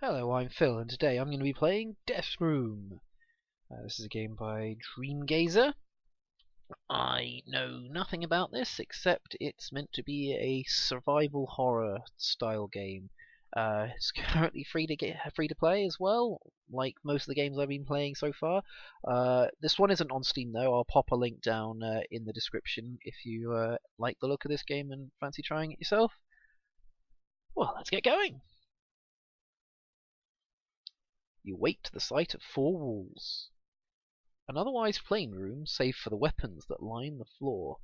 Hello, I'm Phil, and today I'm going to be playing Death Room. This is a game by Dreamgazer. I know nothing about this except it's meant to be a survival horror style game. It's currently free to play as well, like most of the games I've been playing so far. This one isn't on Steam though. I'll pop a link down in the description if you like the look of this game and fancy trying it yourself. Well, let's get going. You wait to the sight of 4 walls. An otherwise plain room, save for the weapons that line the floor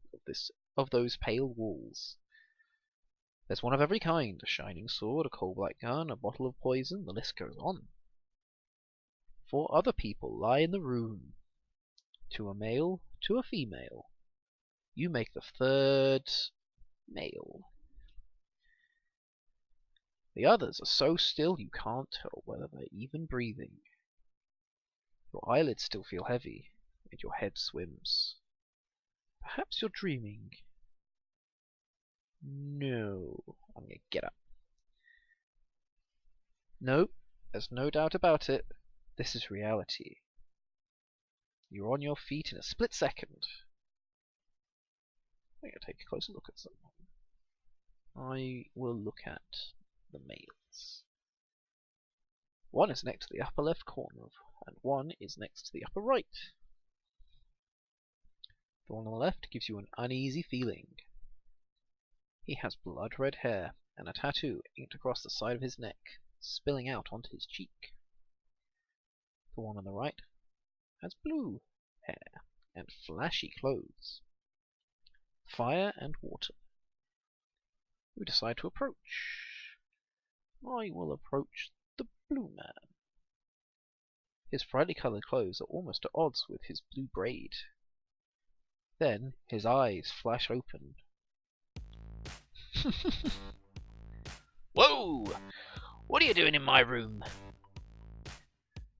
of those pale walls. There's one of every kind, a shining sword, a coal black gun, a bottle of poison, the list goes on. 4 other people lie in the room. 2 a male, 2 a female. You make the 3rd male. The others are so still you can't tell whether they're even breathing. Your eyelids still feel heavy, and your head swims. Perhaps you're dreaming. No. I'm gonna get up. No, there's no doubt about it. This is reality. You're on your feet in a split second. I'm gonna take a closer look at someone. I will look at the males. One is next to the upper left corner, and one is next to the upper right. The one on the left gives you an uneasy feeling. He has blood red hair and a tattoo inked across the side of his neck, spilling out onto his cheek. The one on the right has blue hair and flashy clothes. Fire and water. We decide to approach. I will approach the blue man. His brightly coloured clothes are almost at odds with his blue braid. Then his eyes flash open. Whoa! What are you doing in my room?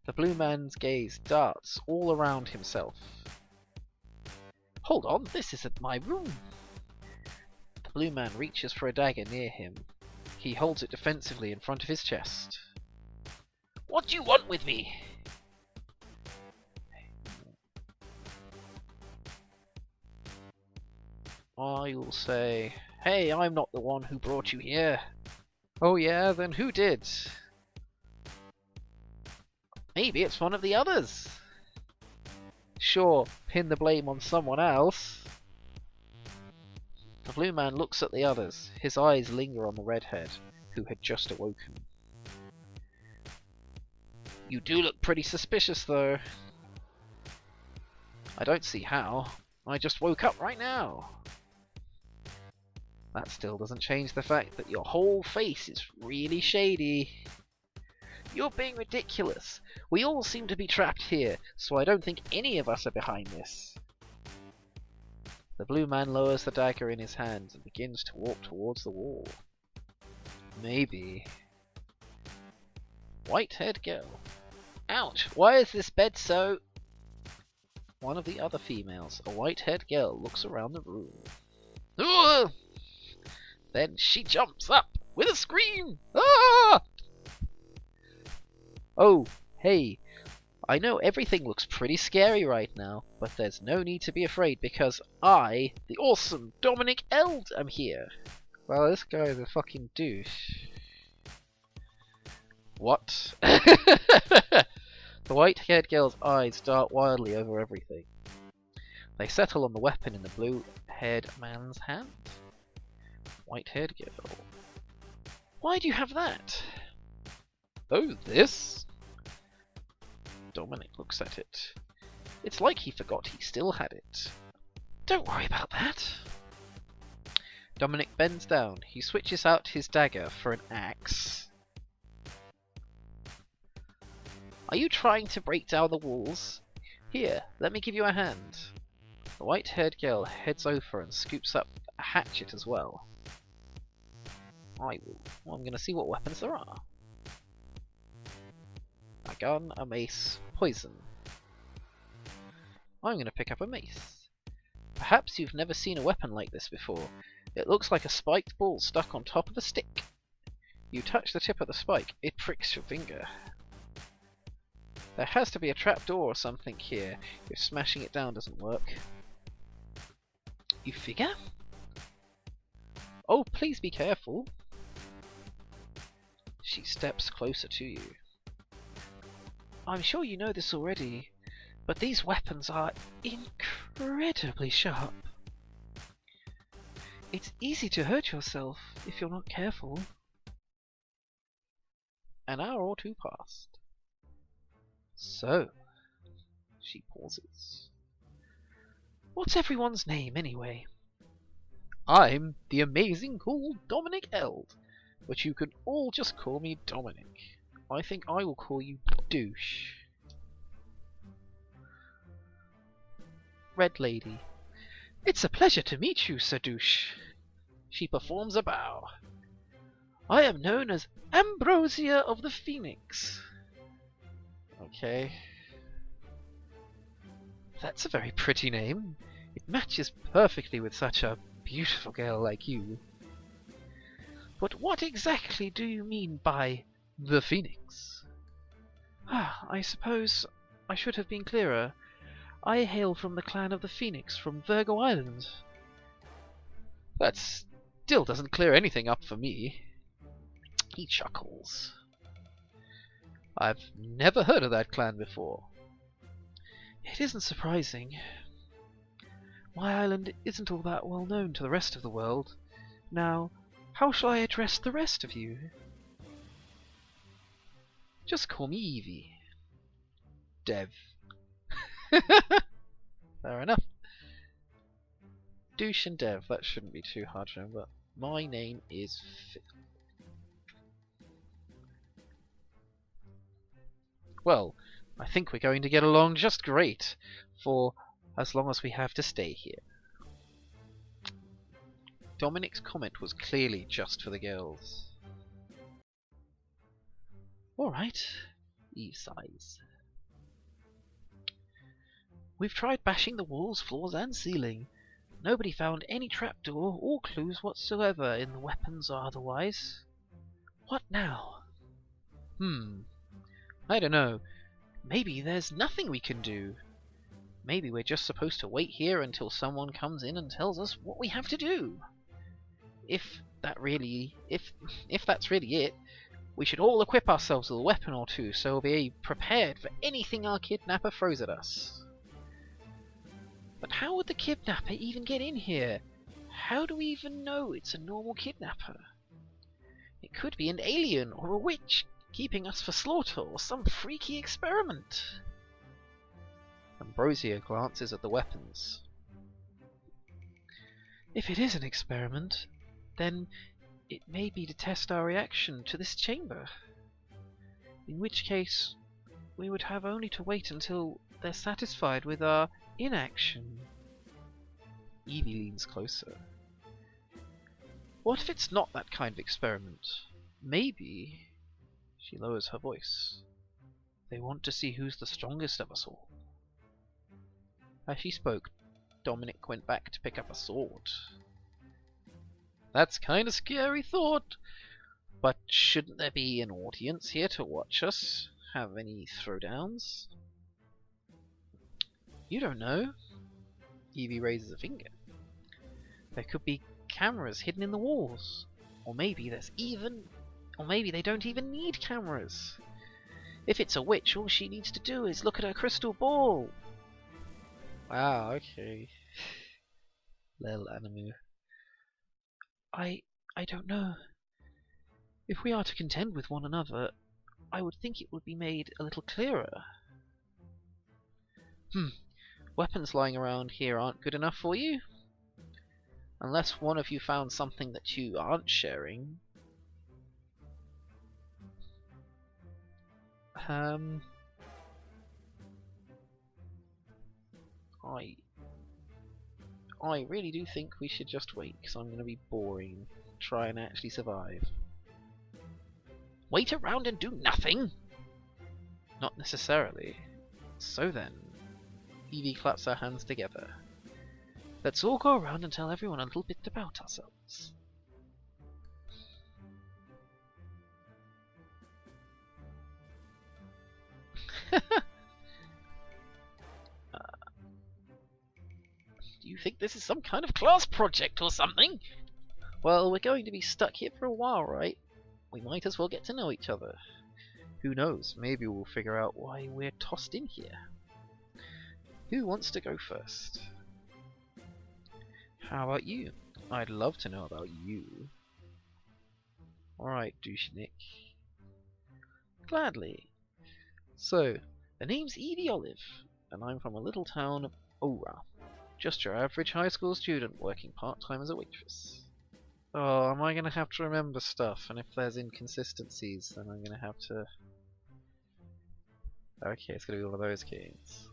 The blue man's gaze darts all around himself. Hold on, this isn't my room. The blue man reaches for a dagger near him. He holds it defensively in front of his chest. What do you want with me? I will say, hey, I'm not the one who brought you here. Oh yeah, then who did? Maybe it's one of the others. Sure, pin the blame on someone else. The blue man looks at the others. His eyes linger on the redhead, who had just awoken. You do look pretty suspicious, though. I don't see how. I just woke up right now. That still doesn't change the fact that your whole face is really shady. You're being ridiculous. We all seem to be trapped here, so I don't think any of us are behind this. The blue man lowers the dagger in his hands and begins to walk towards the wall. Maybe. White-haired girl. Ouch! Why is this bed so... One of the other females, a white-haired girl, looks around the room. Ugh! Then she jumps up with a scream! Ah! Oh, hey. I know everything looks pretty scary right now, but there's no need to be afraid because I, the awesome Dominic Eld, am here. Well, this guy's a fucking douche. What? The white-haired girl's eyes dart wildly over everything. They settle on the weapon in the blue-haired man's hand. White-haired girl. Why do you have that? Oh, this? Dominic looks at it. It's like he forgot he still had it. Don't worry about that. Dominic bends down. He switches out his dagger for an axe. Are you trying to break down the walls? Here, let me give you a hand. The white-haired girl heads over and scoops up a hatchet as well. I'm going to see what weapons there are. A gun, a mace, poison. I'm going to pick up a mace. Perhaps you've never seen a weapon like this before. It looks like a spiked ball stuck on top of a stick. You touch the tip of the spike, it pricks your finger. There has to be a trapdoor or something here if smashing it down doesn't work. You figure? Oh, please be careful. She steps closer to you. I'm sure you know this already, but these weapons are incredibly sharp. It's easy to hurt yourself if you're not careful. An hour or two passed. So, she pauses. What's everyone's name, anyway? I'm the amazing cool Dominic Eld, but you can all just call me Dominic. I think I will call you Douche. Red Lady. It's a pleasure to meet you, Sir Douche. She performs a bow. I am known as Ambrosia of the Phoenix. Okay. That's a very pretty name. It matches perfectly with such a beautiful girl like you. But what exactly do you mean by the Phoenix? I suppose I should have been clearer. I hail from the clan of the Phoenix from Virgo Island. That still doesn't clear anything up for me. He chuckles. I've never heard of that clan before. It isn't surprising. My island isn't all that well known to the rest of the world. Now, how shall I address the rest of you? Just call me Evie. Dev. Fair enough. Douche and Dev, that shouldn't be too hard to remember. My name is Phil. Well, I think we're going to get along just great, for as long as we have to stay here. Dominic's comment was clearly just for the girls. Alright, Eve sighs. We've tried bashing the walls, floors and ceiling. Nobody found any trapdoor or clues whatsoever in the weapons or otherwise. What now? I don't know. Maybe there's nothing we can do. Maybe we're just supposed to wait here until someone comes in and tells us what we have to do. If that's really it, we should all equip ourselves with a weapon or two so we'll be prepared for anything our kidnapper throws at us. But how would the kidnapper even get in here? How do we even know it's a normal kidnapper? It could be an alien or a witch keeping us for slaughter or some freaky experiment. Ambrosia glances at the weapons. If it is an experiment, then it may be to test our reaction to this chamber. In which case, we would have only to wait until they're satisfied with our inaction. Evie leans closer. What if it's not that kind of experiment? Maybe... She lowers her voice. They want to see who's the strongest of us all. As she spoke, Dominic went back to pick up a sword. That's kind of scary thought. But shouldn't there be an audience here to watch us have any throwdowns? You don't know. Evie raises a finger. There could be cameras hidden in the walls. Or maybe they don't even need cameras. If it's a witch, all she needs to do is look at her crystal ball. Wow, okay. Little animu. I don't know. If we are to contend with one another, I would think it would be made a little clearer. Weapons lying around here aren't good enough for you? Unless one of you found something that you aren't sharing. I really do think we should just wait, because I'm going to be boring. Try and actually survive. Wait around and do nothing? Not necessarily. So then, Evie claps her hands together. Let's all go around and tell everyone a little bit about ourselves. think this is some kind of class project or something? Well, we're going to be stuck here for a while, right? We might as well get to know each other. Who knows, maybe we'll figure out why we're tossed in here. Who wants to go first? How about you? I'd love to know about you. Alright, douchenick. Gladly. So, the name's Evie Olive, and I'm from a little town of Ora. Just your average high school student working part-time as a waitress. Oh, am I going to have to remember stuff? And if there's inconsistencies, then I'm going to have to... Okay, it's going to be one of those games.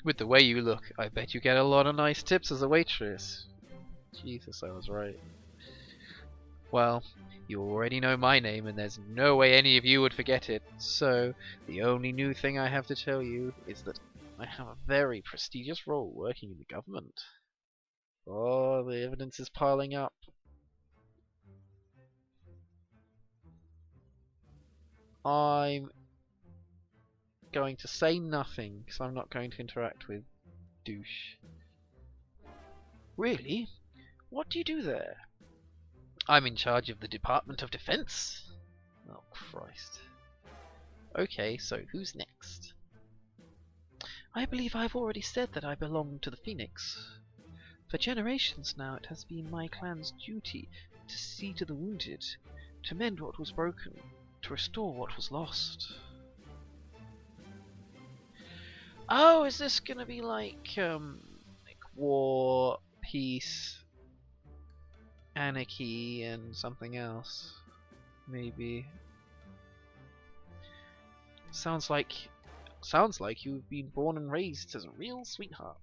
With the way you look, I bet you get a lot of nice tips as a waitress. Jesus, I was right. Well, you already know my name, and there's no way any of you would forget it, so the only new thing I have to tell you is that I have a very prestigious role working in the government. Oh, the evidence is piling up. I'm going to say nothing, because I'm not going to interact with douche. Really? What do you do there? I'm in charge of the Department of Defense. Oh, Christ. Okay, so who's next? I believe I've already said that I belong to the Phoenix. For generations now it has been my clan's duty to see to the wounded, to mend what was broken, to restore what was lost. Oh, is this gonna be like war, peace, anarchy, and something else? Maybe. Sounds like you've been born and raised as a real sweetheart.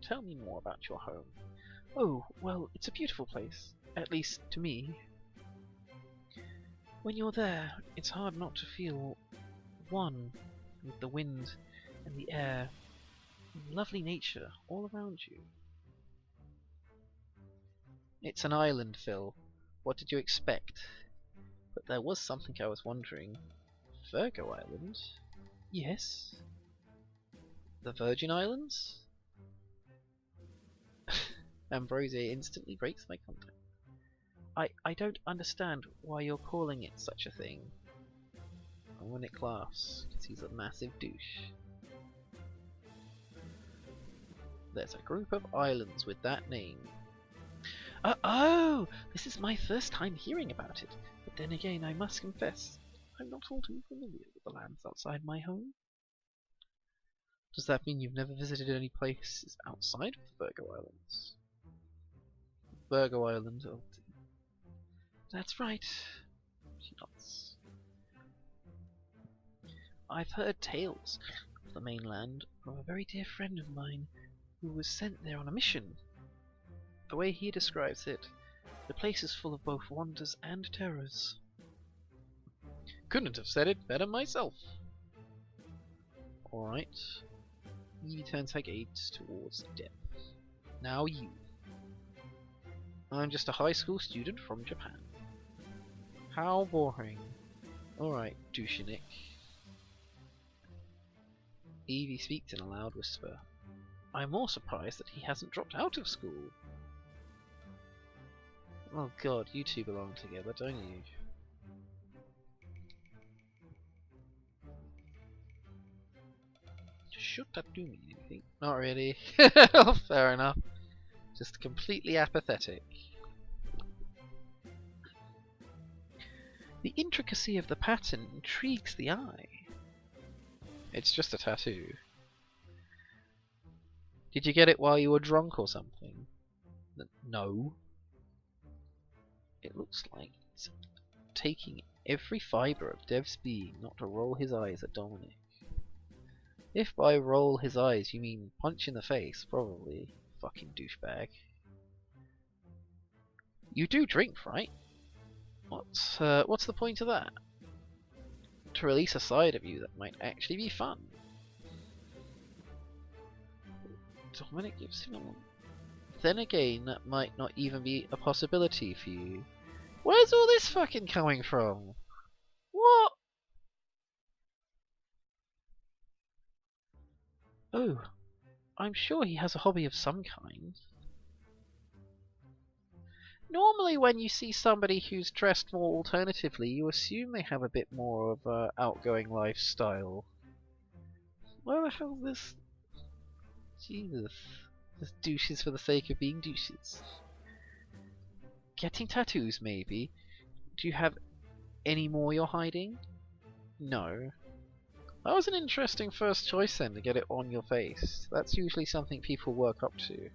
Tell me more about your home. Oh, well, it's a beautiful place, at least to me. When you're there, it's hard not to feel one with the wind and the air and lovely nature all around you. It's an island, Phil. What did you expect? But there was something I was wondering. Virgo Island? Yes. The Virgin Islands? Ambrosia instantly breaks my contact. I don't understand why you're calling it such a thing. Ironic laughs, because he's a massive douche. There's a group of islands with that name. Oh! This is my first time hearing about it. But then again, I must confess, I'm not all too familiar with the lands outside my home. Does that mean you've never visited any places outside of the Virgo Islands? Virgo Island, oh, that's right. She nods. I've heard tales of the mainland from a very dear friend of mine who was sent there on a mission. The way he describes it, the place is full of both wonders and terrors. Couldn't have said it better myself. Alright. He turns her gaze towards depth. Now you. I'm just a high school student from Japan. How boring. Alright, douchenick. Evie speaks in a loud whisper. I'm more surprised that he hasn't dropped out of school. Oh god, you two belong together, don't you? Should that do me anything? Not really. Fair enough. Just completely apathetic. The intricacy of the pattern intrigues the eye. It's just a tattoo. Did you get it while you were drunk or something? No. It looks like it's taking every fibre of Dev's being not to roll his eyes at Dominic. If by roll his eyes you mean punch in the face, probably. Fucking douchebag. You do drink, right? What's the point of that? To release a side of you that might actually be fun. Dominic gives him a lump. Then again, that might not even be a possibility for you. Where's all this fucking coming from? What? Oh, I'm sure he has a hobby of some kind. Normally when you see somebody who's dressed more alternatively, you assume they have a bit more of a outgoing lifestyle. Where the hell is this? Jesus. Just douches for the sake of being douches. Getting tattoos, maybe? Do you have any more you're hiding? No. That was an interesting first choice then, to get it on your face. That's usually something people work up to.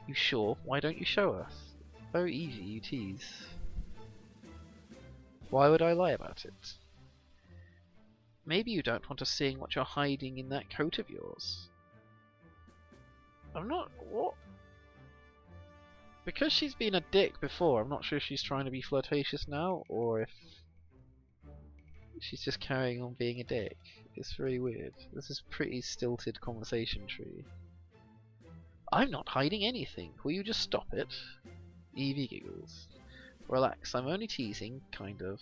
You sure? Why don't you show us? Oh, easy, you tease. Why would I lie about it? Maybe you don't want us seeing what you're hiding in that coat of yours. I'm not... what? Because she's been a dick before, I'm not sure if she's trying to be flirtatious now, or if she's just carrying on being a dick. It's really weird. This is pretty stilted conversation tree. I'm not hiding anything. Will you just stop it? Evie giggles. Relax, I'm only teasing, kind of.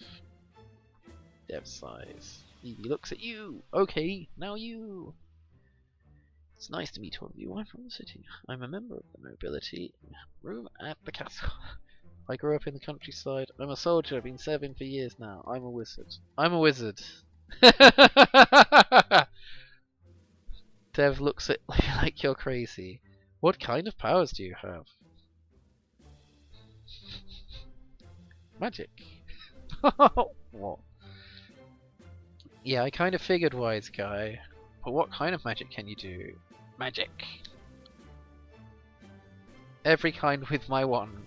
Dev sighs. Evie looks at you. Okay, now you. It's nice to meet all of you. I'm from the city. I'm a member of the nobility. Room at the castle. I grew up in the countryside. I'm a soldier. I've been serving for years now. I'm a wizard. I'm a wizard. Dev looks at you like you're crazy. What kind of powers do you have? Magic. What? Yeah, I kind of figured, wise guy. But what kind of magic can you do? Magic. Every kind with my wand.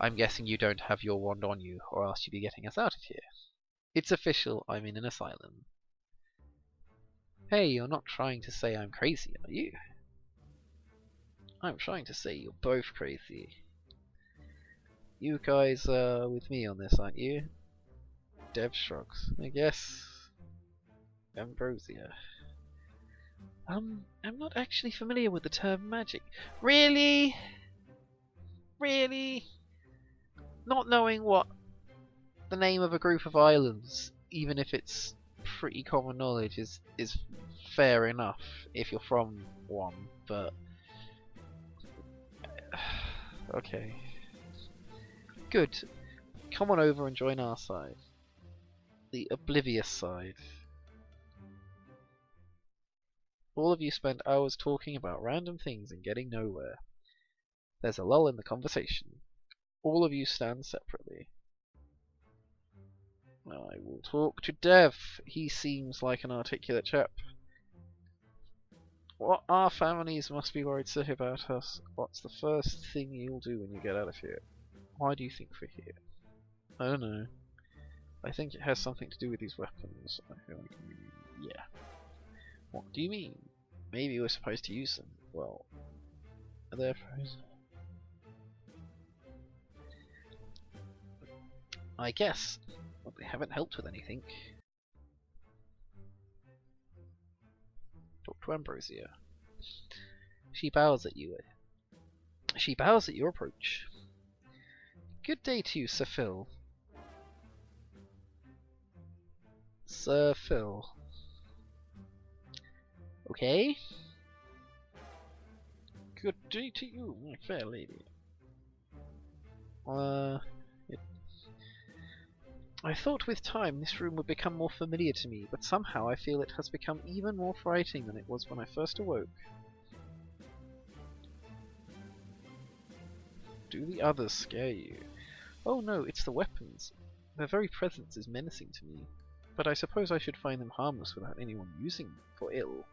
I'm guessing you don't have your wand on you, or else you'd be getting us out of here. It's official, I'm in an asylum. Hey, you're not trying to say I'm crazy, are you? I'm trying to say you're both crazy. You guys are with me on this, aren't you? Dev shrugs. I guess. Ambrosia. I'm not actually familiar with the term magic. Really? Really? Not knowing what the name of a group of islands, even if it's pretty common knowledge, is fair enough if you're from one, but okay. Good. Come on over and join our side. The oblivious side. All of you spend hours talking about random things and getting nowhere. There's a lull in the conversation. All of you stand separately. I will talk to Dev. He seems like an articulate chap. What our families must be worried sick about us. What's the first thing you'll do when you get out of here? Why do you think we're here? I don't know. I think it has something to do with these weapons. I feel like, yeah. What do you mean? Maybe we're supposed to use them. Well, they're frozen. I guess. But they haven't helped with anything. Talk to Ambrosia. She bows at you. She bows at your approach. Good day to you, Sir Phil. Sir Phil. Okay. Good day to you, my fair lady. I thought with time this room would become more familiar to me, but somehow I feel it has become even more frightening than it was when I first awoke. Do the others scare you? Oh no, it's the weapons. Their very presence is menacing to me, but I suppose I should find them harmless without anyone using them for ill.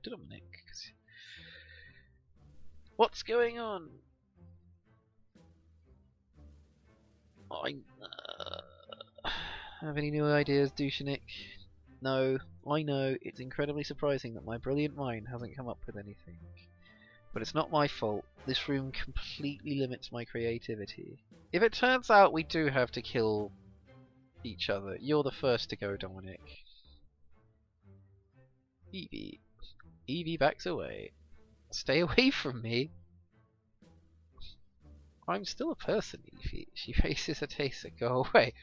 Dominic. What's going on? I have any new ideas, Dushanik? No, I know, it's incredibly surprising that my brilliant mind hasn't come up with anything. But it's not my fault. This room completely limits my creativity. If it turns out we do have to kill each other, you're the first to go, Dominic. Evie. Evie backs away. Stay away from me. I'm still a person, Evie. She faces a taser. Go away.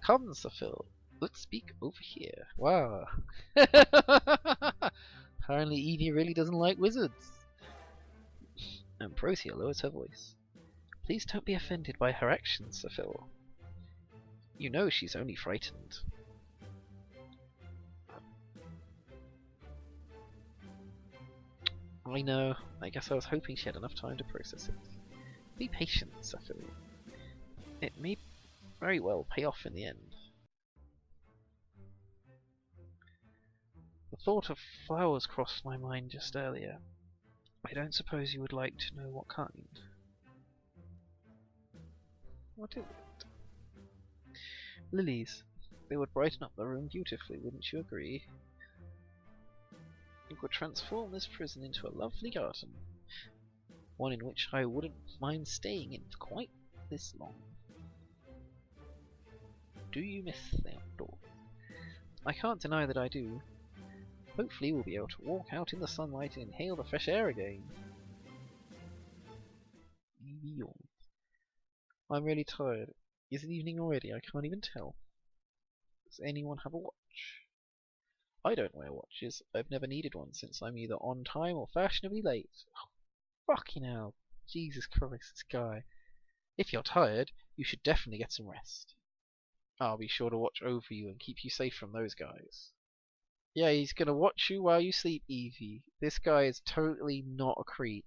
Come, Sir Phil. Let's speak over here. Wow. Apparently Evie really doesn't like wizards. Ambrosia lowers her voice. Please don't be offended by her actions, ZomgItsPhil. You know she's only frightened. I know. I guess I was hoping she had enough time to process it. Be patient, ZomgItsPhil. It may very well pay off in the end. The thought of flowers crossed my mind just earlier. I don't suppose you would like to know what kind? What is it? Lilies. They would brighten up the room beautifully, wouldn't you agree? You could transform this prison into a lovely garden. One in which I wouldn't mind staying in for quite this long. Do you miss the outdoors? I can't deny that I do. Hopefully we'll be able to walk out in the sunlight and inhale the fresh air again. Evie yawned. I'm really tired. Is it evening already? I can't even tell. Does anyone have a watch? I don't wear watches. I've never needed one since I'm either on time or fashionably late. Oh, fucking hell. Jesus Christ, this guy. If you're tired, you should definitely get some rest. I'll be sure to watch over you and keep you safe from those guys. Yeah, he's gonna watch you while you sleep, Evie. This guy is totally not a creep.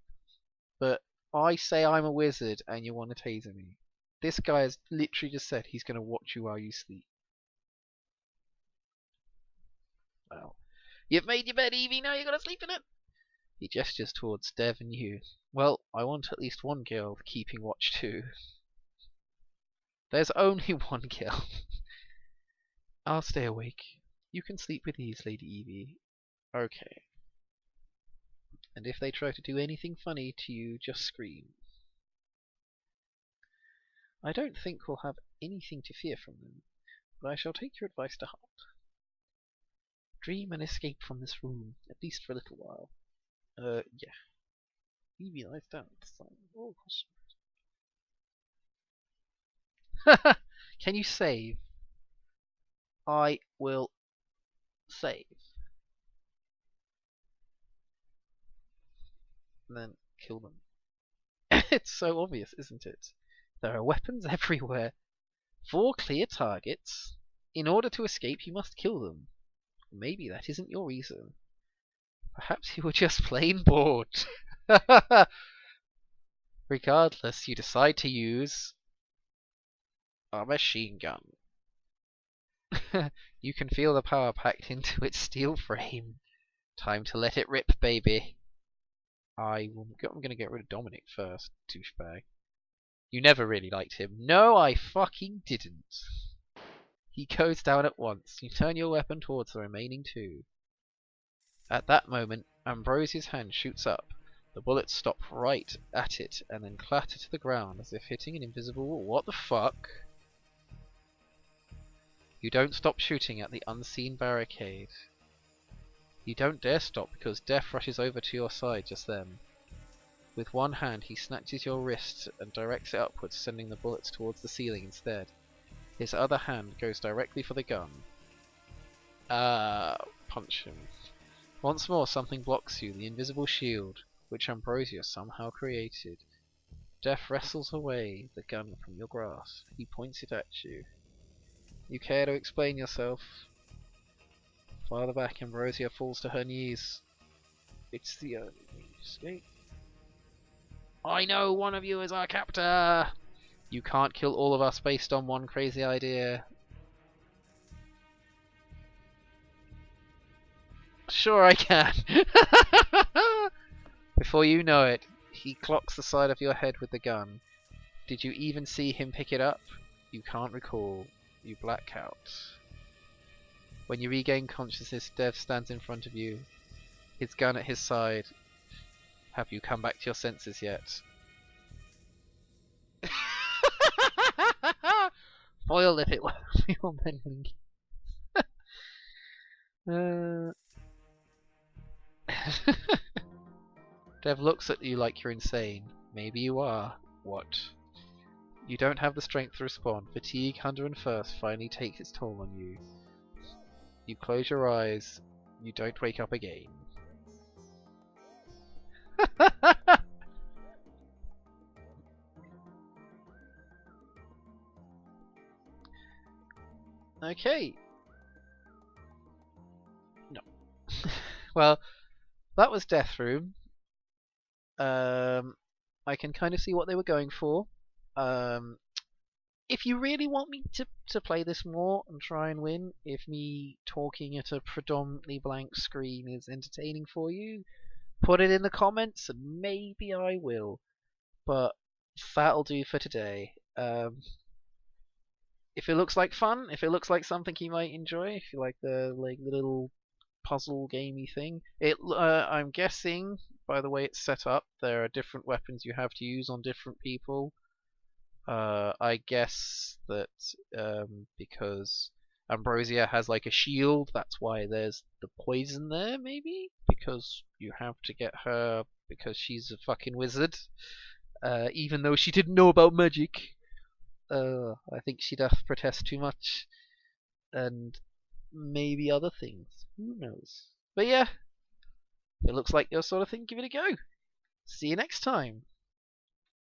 But I say I'm a wizard and you want to taser me. This guy has literally just said he's gonna watch you while you sleep. Well, You've made your bed, Evie, now you gotta sleep in it. he gestures towards Dev and you. Well, I want at least one girl keeping watch too. There's only one girl. I'll stay awake. You can sleep with ease, Lady Evie. Okay. And if they try to do anything funny to you, just scream. I don't think we'll have anything to fear from them, but I shall take your advice to heart. Dream and escape from this room, at least for a little while. Yeah. Evie lies down at the side. Oh, can you save? I will save. And then kill them. It's so obvious, isn't it? There are weapons everywhere. 4 clear targets. In order to escape, you must kill them. Maybe that isn't your reason. Perhaps you were just plain bored. Regardless, you decide to use a machine gun. You can feel the power packed into its steel frame. Time to let it rip, baby. I'm gonna get rid of Dominic first, douchebag. You never really liked him. No, I fucking didn't. He goes down at once. You turn your weapon towards the remaining 2. At that moment, Ambrosia's hand shoots up. The bullets stop right at it and then clatter to the ground as if hitting an invisible wall. What the fuck? You don't stop shooting at the unseen barricade. You don't dare stop because Death rushes over to your side just then. With one hand he snatches your wrist and directs it upwards, sending the bullets towards the ceiling instead. His other hand goes directly for the gun. Punch him. Once more something blocks you, the invisible shield, which Ambrosia somehow created. Death wrestles away the gun from your grasp. He points it at you. You care to explain yourself? Farther back, Ambrosia falls to her knees. It's the only way to escape. I know one of you is our captor. You can't kill all of us based on one crazy idea. Sure I can. Before you know it, he clocks the side of your head with the gun. Did you even see him pick it up? You can't recall. You black out. When you regain consciousness, Dev stands in front of you, his gun at his side. Have you come back to your senses yet? Foil if it were for your meddling. Dev looks at you like you're insane. Maybe you are. What? You don't have the strength to respond. Fatigue, hunger and thirst finally takes its toll on you. You close your eyes. You don't wake up again. Okay. No. Well, that was Death Room. I can kind of see what they were going for. Um, if you really want me to play this more and try and win, if me talking at a predominantly blank screen is entertaining for you, put it in the comments and maybe I will. But that'll do for today. If it looks like fun, if it looks like something you might enjoy, if you like the little puzzle gamey thing, I'm guessing by the way it's set up, there are different weapons you have to use on different people. I guess that because Ambrosia has like a shield, that's why there's the poison there, maybe? Because you have to get her because she's a fucking wizard. Even though she didn't know about magic. I think she doth protest too much. And maybe other things. Who knows? But yeah, if it looks like your sort of thing, give it a go. See you next time.